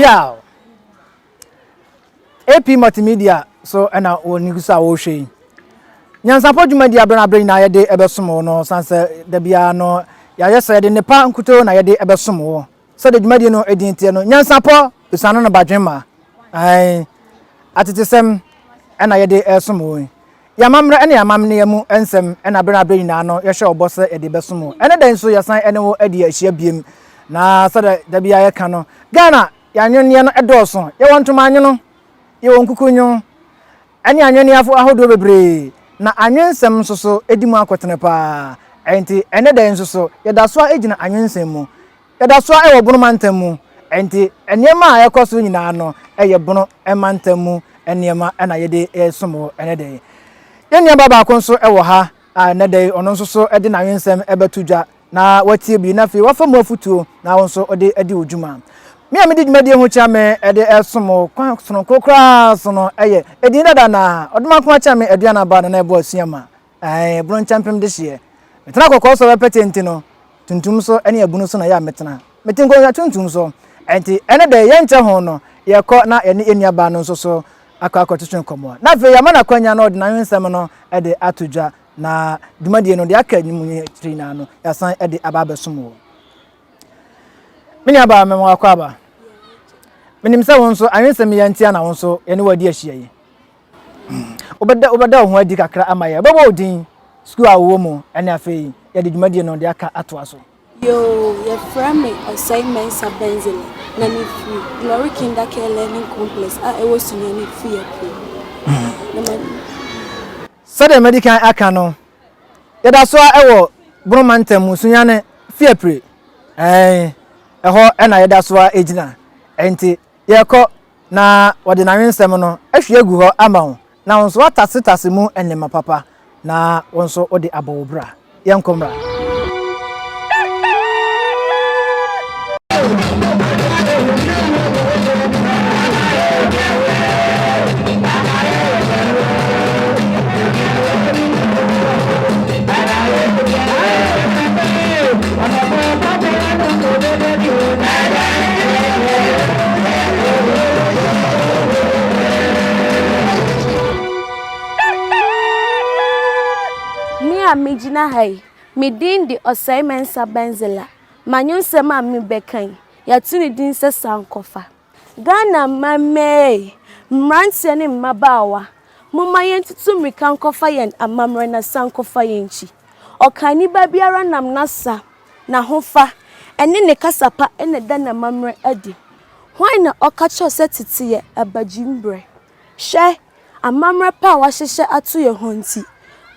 Pia AP multimedia so ana woni gusa wo hwe NYANSAPO dwumadi abena brain na yede ebesomo no sanse da bia no ya yesa yede nepa nkuto na yede ebesomo so de dwumadi no edintie no NYANSAPO usano no badwema ai atitesem ana yede esomo ya mamre ene ya mamne yamu ensem ena brena brain na no ye hwe obose yede besomo ene den so yasan ene wo edi ahia biem na so da bia ye ka no Ghana ya nyenye no edoso ye wontuma anyo no ye wonkukunyo ani anyo ne afo ahodo bebre na anwensem nsoso edimu akotene pa enti ene den nsoso yedaso ejina anwensem mu yedaso ewo bunu mantam mu enti enema a yekoso nyina no eye bunu emantam mu enema ena yede esomo ene den yenia baba konso ewo ha ne den ono nsoso ede na anwensem ebetudwa na watie bi na fe wafamu afutuo na wonso ode edi odwuma me amedi dwumadi ho chiame ede esomo kwa sono kokra sono eye edi dada na oduma ko chiame eduana ba na ebo asuama bron champion this year metena kokko so repetenti no tuntum so ene abunu so na ya metena metinko ya tuntum so enti ene de ye nche ho no ye ko na ene enuaba no so akakotun komo na fe ya mana kwanya na odina nsem no ede atudwa na dwumadi no de aka nyimu trina no ya san ede ababesomo mini aba memo akwaba menimsa wonso anwensem yantia na wonso ene wadi ahia yi obeda ho adi kakra amaye babo odin school awo mu ene afei ya de dwumadi no de aka atoaso yo ya frame Osei Mensah Benzila na ni free Glory Kindercare Learning Complex ewo sunya ni free sade medical aka no yeda so ewo bromantam sunya ne free pre eho ena yeda so ejina enti yeko na wode na nwensem no ahwe agu ho ama na wonso watasitase mu enema papa na wonso ode abawobra yenkomra Mijina hai midin di Osei Mensah Benzila manyonsem a mi bekan ya tuni din se sankofa Ghana mame mrantie ne mmabawa mumma yentutu mrikan kofa yen amamre na sankofa yenchi okani ba biara nam nasa na hofa ene ne kasapa ene da na mamre adi hwan na okacho se titiye abajimbre hye amamre pa wa hyehye ato ye honti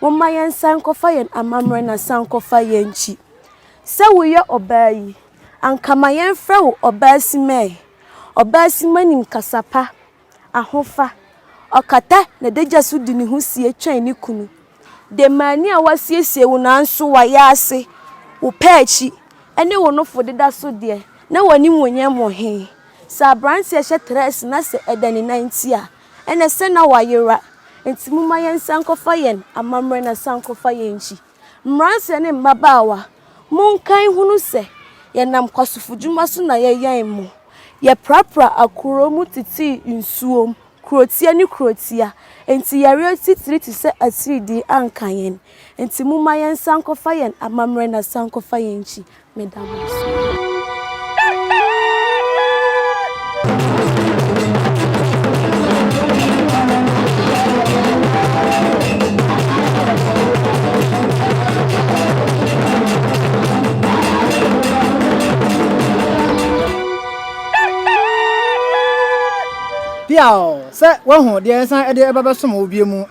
mumma yen sankofa yen amamre na sankofa yenchi se woye obayi ankama yen frɛ wo obasi mani kasapa ahofa okata na deja so di ne ho sie twan ne kunu de mani a wasiesie wo nanso wa yaase wo paachi ene wo no fodeda so de na wani wonye mohe sa branche hye tres na se edani 90 a ene se na wayera enti mumma yen sankofa yen amamre na sankofa yenchi mranse ne mbabawa munkan hunu se yenam kwasofudwuma so na yeyan mu ye prapra akuro mu titi nsuom krotia ni krotia enti yare titiri ti se asidi ankayen enti mumma yen sankofa yen amamre na sankofa yenchi medamos Piao se wahu de san ede ebabesom obiemu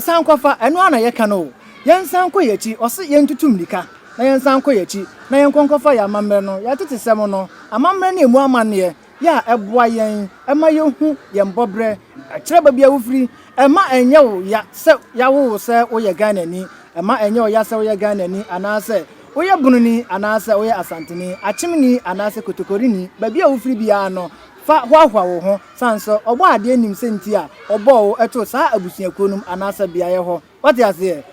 san kwafa eno ana ye ka no yen san koyechi ose yen tutumlika na yen san koyechi na yen konkofa ya amamre no ya tetesem no amamre na emu amane ya eboa yen ema ye hu ye mbobre akire ba bia wofri ema enye wo ya se ya wo se wo ye Ghana ni ema enye wo ya se wo ye Ghana ni anase wo ye bununi anase wo ye asanteni achimni anase kotokorini ba bia wofri bia no fa hwahwa wo ho sanso obo ade anim senti a obo wo eto sa abusuakonum anasa biaye ho wati ase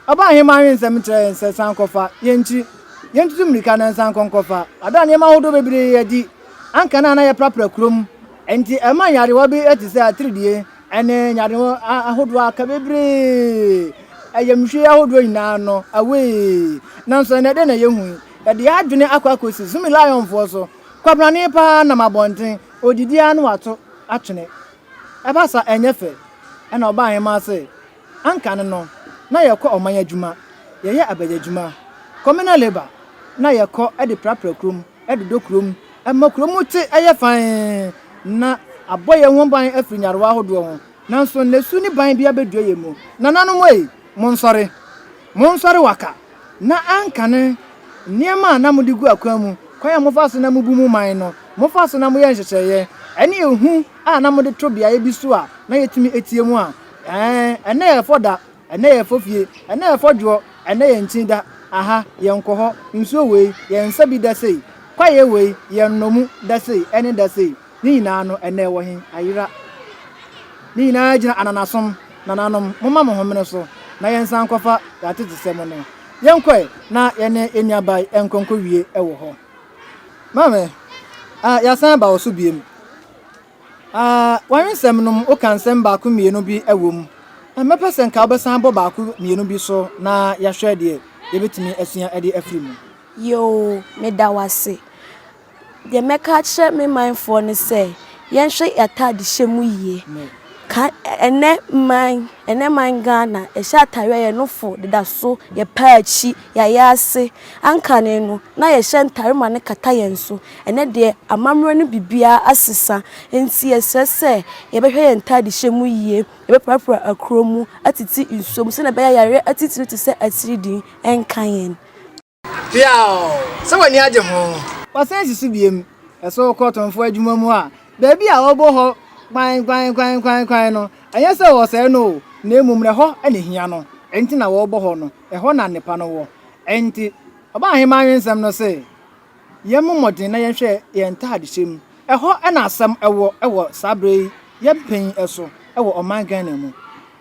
oba ahema nsem tre sankofa yenchi yentutu mrika na sankofa ada ne ma hodo bebre yadi anka na ye prapra krom enti e ma yare wo bi etise atridie ene yare wo ahodo aka bebre ayamhwe ahodo nyina no awe nanso na de na yehu e de adwene akwakosi zumi lion fo so kwabrane pa na mabonten odidi anu wato atwene e ba sa enyefe e na oba ahema se anka no na ye kɔ oman adwuma ye ye abadadwuma communal labor na ye kɔ e de prapra krom e de dokrom e makrom ti eye fan na aboye ho ban afrinyarwa hodo ho nanso nesu ni ban bia beduo ye mu nananom ei monsɔre waka na anka ne niema na mudi gu akwa mu kwaya mofaso na mubu mu man no mofaso na mo ye nhyehyeye ene ehu a na mode tobia ye biso a na yetimi etie mu a ene ye foda ene ye fofie ene ye fodwo ene ye nchinda aha ye nkoho nsuo wei ye nsa bi da sei kwaye wei ye nnomu da sei ene da sei ni na no ene wo hin ayira ni na agina ananasom nananom moma mo homene so na ye nsan kofa ya tete sem no yenkwe na ye ne eniabai enkonko wie ewo ho mame ya san ba osu biem wan sem no o kan sem ba ku mienu bi ewom mepesen ka obesan bo ba ku mienu bi so na ya hwe de ye betimi asua ade afri mu yo me da wase de meka che me mindful ne say yen hwe atade hyemu yie ka ene man Ghana e sha tare ye no fo da so ye paachi ya yase anka ne no na ye hye ntare ma ne kata ye nso ene de amamro ne bibia asesa enti ye sese ye behwe ye ntade hyemu yie ye be prapra akromu atiti nsom se na be yare atiti to se atiridi enkan yen piao se wani age ho wasan sisu biem eso kotonfo adwuma mu a da bi a obo ho kwan no anya se wo se no na emumre ho ene hia no enti na wo bo ho no e ho na nepa no wo enti oba ahema nwensem no se ye momodin na ye hwe ye ntade hyem e ho na asem ewo sabre ye pen eso ewo oman Ghana mu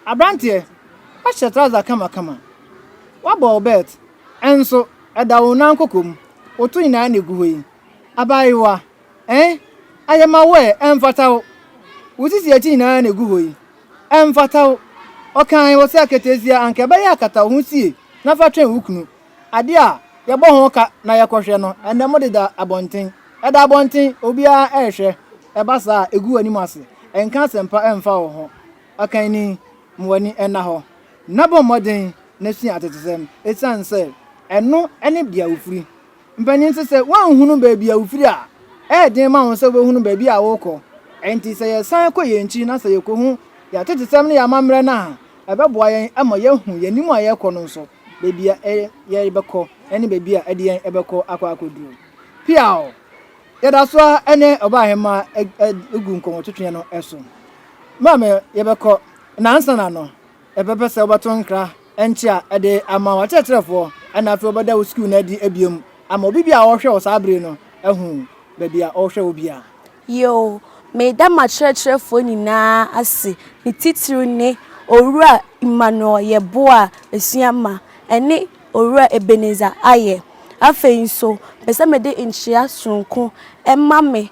abrante wa shetraza kama wa bo bet enso edawo na nkokom otu ina na guhoyi abaiwa ayema we emfatawo utisi echi na na guhoyi emfatawo okan wo se aketezia anke ba ya akata ho sie na fa twen wukunu ade a ye bo ho ka na ye kohwe no ene mo de da abonten eda abonten obia ehwe e basa egu ani ase enka sempa emfa wo ho akan ni mwani ena ho na bo modern na sua atetesem esanse eno ene bia ofuri mpanyin se wan hunu ba bia ofuri a den ma won se bo hunu ba bia a wokọ enti se ye san kọ ye nchi na se ye ko hu ya atetesem ne ya mamre na ebeboa yen ama ye hu ye nimu aye kọ no nso ba bia ye beko ene ba bia ede yen ebeko akwa akoduro piao ye da so ene oba hema egu nkomo twetwe no eso mama ye beko na ansa na no ebebe se obato nkra enchi a ede ama wa chetrefo ana afi obada wo school na di abiem ama obi bia wo hwe wo sabre no ehu ba bia wo hwe wo bia yo me da ma chetrefo nyina ase ni titiru ne owura Emmanuel yeboa esuama ene owura Ebeneza aye afei so pese me de enchia sonko emma me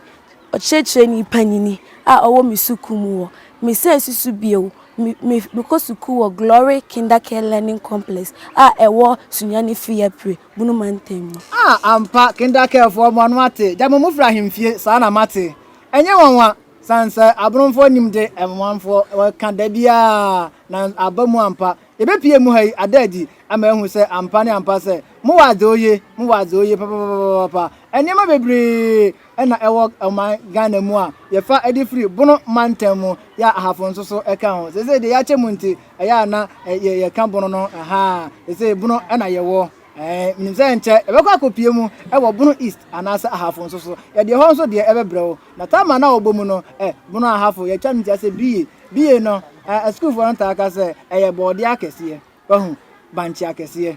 ochechire ni panini a owo misukumu wo me se susu bio because ku Glory Kindercare Learning Complex ewo sunyani fie pre bunu mantam ampa Kindercare for mo no ate jamo mu fra hemfie sa na mate enye wonwa sansa abronfo nimde emwanfo kan da bia na abamu ampa ebepie mu hai adadi ama ehu se ampa ne ampa se mu waze oye papa enye ma bebre ena ewo oman Ghana mu a ye fa edi free bono mantam ya ahafo nso so eka ho se de ya chemunti ya na ye kan bono no aha se bono ena ye wo minimse nche ebekwa akopie mu ewo bono east anasa ahafo nso so ye de ho nso de ebebrɛw na tama na obomu no bono ahafo ye chanti ase biye no school for anta aka se eye body akese bahu banchi akese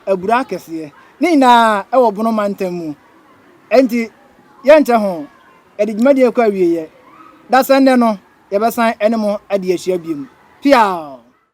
abura akese ni na ewo bono mantam mu enti yenche ho edijuma de kwa wiye da sande no ye besan enemo ade ahia biem pia